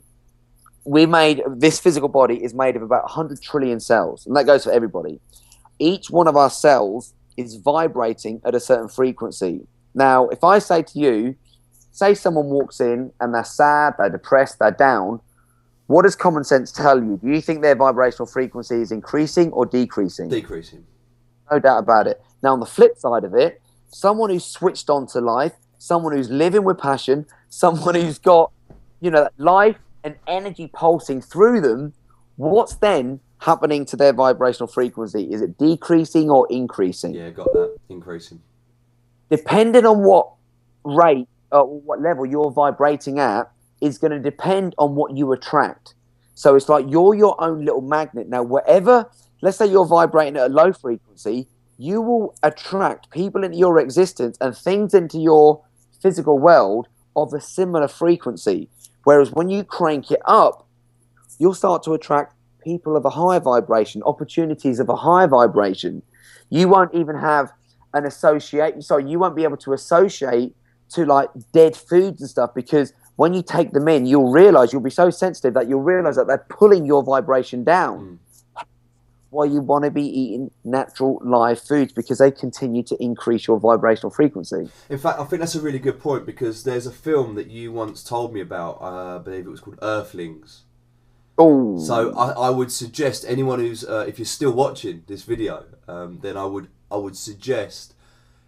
This physical body is made of about 100 trillion cells, and that goes for everybody. Each one of our cells is vibrating at a certain frequency. Now, if I say to you, say someone walks in and they're sad, they're depressed, they're down, what does common sense tell you? Do you think their vibrational frequency is increasing or decreasing? Decreasing. No doubt about it. Now, on the flip side of it, someone who's switched on to life, someone who's living with passion, someone who's got, life and energy pulsing through them, what's then happening to their vibrational frequency? Is it decreasing or increasing? Yeah, got that. Increasing. Depending on what rate or what level you're vibrating at is going to depend on what you attract. So it's like you're your own little magnet. Now, wherever, let's say you're vibrating at a low frequency, you will attract people into your existence and things into your physical world of a similar frequency. Whereas when you crank it up, you'll start to attract people of a higher vibration, opportunities of a higher vibration. You won't even have you won't be able to associate to like dead foods and stuff, because when you take them in, you'll be so sensitive that you'll realize that they're pulling your vibration down. Why you want to be eating natural live foods, because they continue to increase your vibrational frequency. In fact, I think that's a really good point, because there's a film that you once told me about, I believe it was called Earthlings. Oh. So I would suggest anyone who's, if you're still watching this video, then I would suggest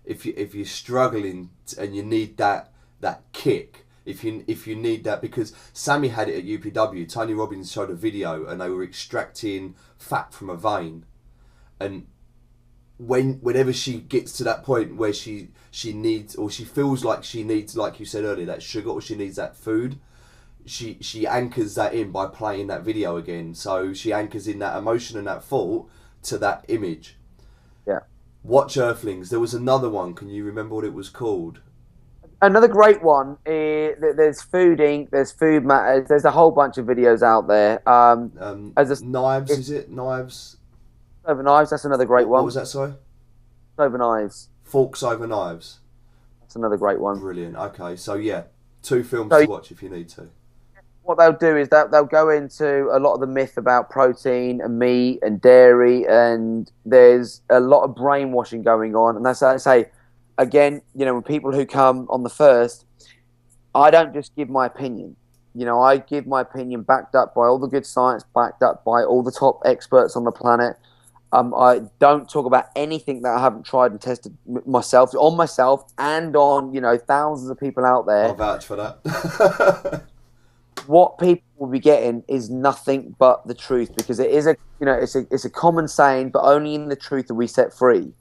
if you're struggling and you need that kick, if you need that, because Sammy had it at UPW. Tony Robbins showed a video and they were extracting fat from a vein, and whenever she gets to that point where she needs, or she feels like she needs, like you said earlier, that sugar, or she needs that food, she anchors that in by playing that video again. So she anchors in that emotion and that thought to that image. Yeah. Watch Earthlings. There was another one. Can you remember what it was called? Another great one. There's Food Inc. There's Food Matters. There's a whole bunch of videos out there. Knives, is it? Knives? Over Knives. That's another great one. What was that, sorry? Over Knives. Forks Over Knives. That's another great one. Brilliant. Okay, so yeah, 2 films to watch if you need to. What they'll do is they'll go into a lot of the myth about protein and meat and dairy, and there's a lot of brainwashing going on. And that's how I say, again, when people who come on the first, I don't just give my opinion. You know, I give my opinion backed up by all the good science, backed up by all the top experts on the planet. I don't talk about anything that I haven't tried and tested myself, on myself and on, you know, thousands of people out there. I'll vouch for that. What people will be getting is nothing but the truth, because it is it's a common saying, but only in the truth are we set free.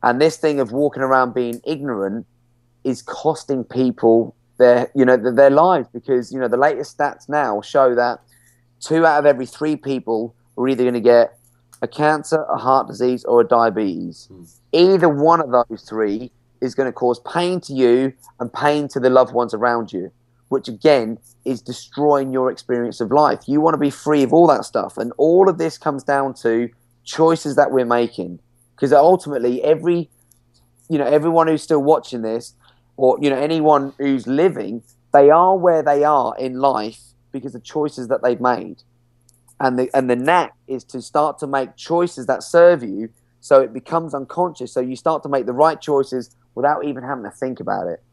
And this thing of walking around being ignorant is costing people their lives, because, you know, the latest stats now show that 2 out of every 3 people are either going to get a cancer, a heart disease, or a diabetes. Either one of those 3 is going to cause pain to you and pain to the loved ones around you, which again is destroying your experience of life. You want to be free of all that stuff. And all of this comes down to choices that we're making. Because ultimately, everyone who's still watching this, or, you know, anyone who's living, they are where they are in life because of choices that they've made. And the knack is to start to make choices that serve you, so it becomes unconscious. So you start to make the right choices without even having to think about it.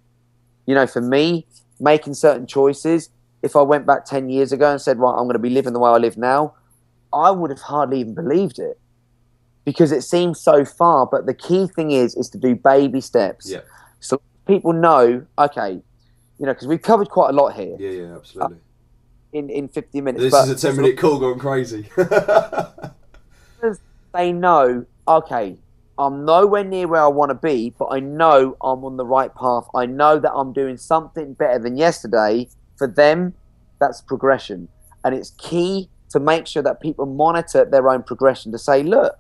You know, for me, making certain choices, if I went back 10 years ago and said, right, I'm going to be living the way I live now, I would have hardly even believed it, because it seems so far. But the key thing is to do baby steps. Yeah. So people know, okay, you know, because we've covered quite a lot here. Yeah, absolutely. In 50 minutes. This is a 10-minute call going crazy. They know, okay, I'm nowhere near where I want to be, but I know I'm on the right path. I know that I'm doing something better than yesterday. For them, that's progression. And it's key to make sure that people monitor their own progression, to say, look,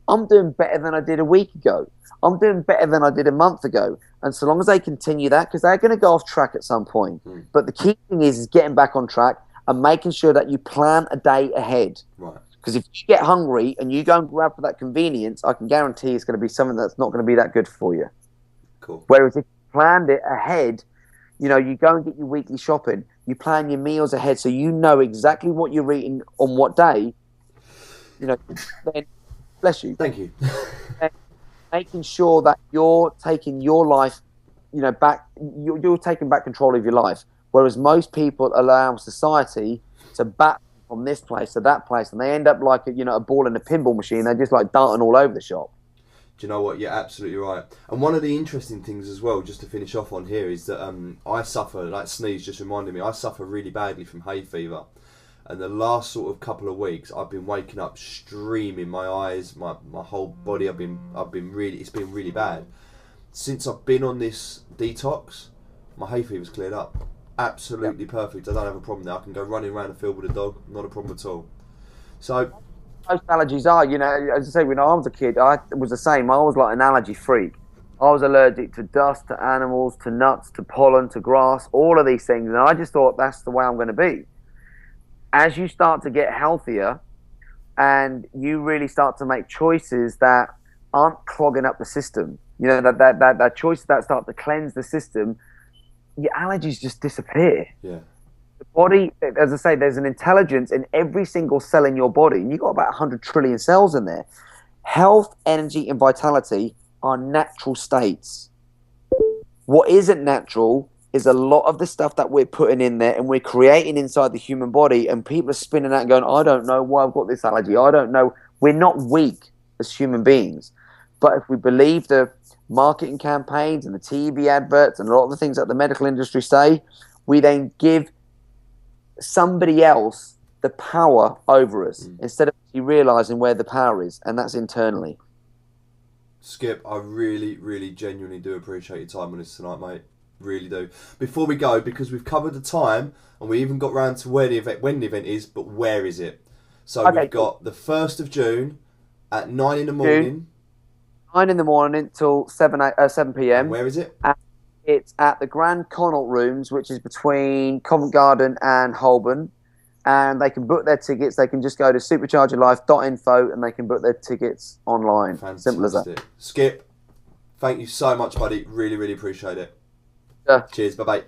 I'm doing better than I did a week ago. I'm doing better than I did a month ago. And so long as they continue that, because they're going to go off track at some point. But the key thing is getting back on track and making sure that you plan a day ahead. Right. Because if you get hungry and you go and grab for that convenience, I can guarantee it's going to be something that's not going to be that good for you. Cool. Whereas if you planned it ahead, you know, you go and get your weekly shopping, you plan your meals ahead so you know exactly what you're eating on what day, you know, then, bless you. Thank you. Making sure that you're taking your life, you know, back, you're taking back control of your life. Whereas most people allow society to bat from this place to that place, and they end up like a ball in a pinball machine. They're just like darting all over the shop. Do you know what? You're absolutely right. And one of the interesting things as well, just to finish off on here, is that I suffer, like Sneeze just reminded me, I suffer really badly from hay fever. And the last sort of couple of weeks, I've been waking up streaming, my eyes, my whole body. It's been really bad. Since I've been on this detox, my hay fever's cleared up. Absolutely perfect. I don't have a problem now. I can go running around the field with a dog. Not a problem at all. So most allergies are, you know, as I say, when I was a kid, I was the same. I was like an allergy freak. I was allergic to dust, to animals, to nuts, to pollen, to grass, all of these things. And I just thought that's the way I'm going to be. As you start to get healthier and you really start to make choices that aren't clogging up the system, you know, that choices that start to cleanse the system, your allergies just disappear. Yeah. The body, as I say, there's an intelligence in every single cell in your body, and you've got about 100 trillion cells in there. Health, energy, and vitality are natural states. What isn't natural is a lot of the stuff that we're putting in there and we're creating inside the human body, and people are spinning out and going, I don't know why I've got this allergy. I don't know. We're not weak as human beings. But if we believe the marketing campaigns and the TV adverts and a lot of the things that the medical industry say, we then give somebody else the power over us instead of realizing where the power is, and that's internally. Skip, I really, really genuinely do appreciate your time on this tonight, mate. Really do. Before we go, because we've covered the time and we even got round to when the event is, but where is it? So we've got the 1st of June at 9 in the morning. 9 in the morning till 7 p.m. And where is it? It's at the Grand Connaught Rooms, which is between Covent Garden and Holborn. And they can book their tickets. They can just go to superchargerlife.info and they can book their tickets online. Fantastic. Simple as that. Skip, thank you so much, buddy. Really, really appreciate it. Yeah. Cheers. Bye-bye.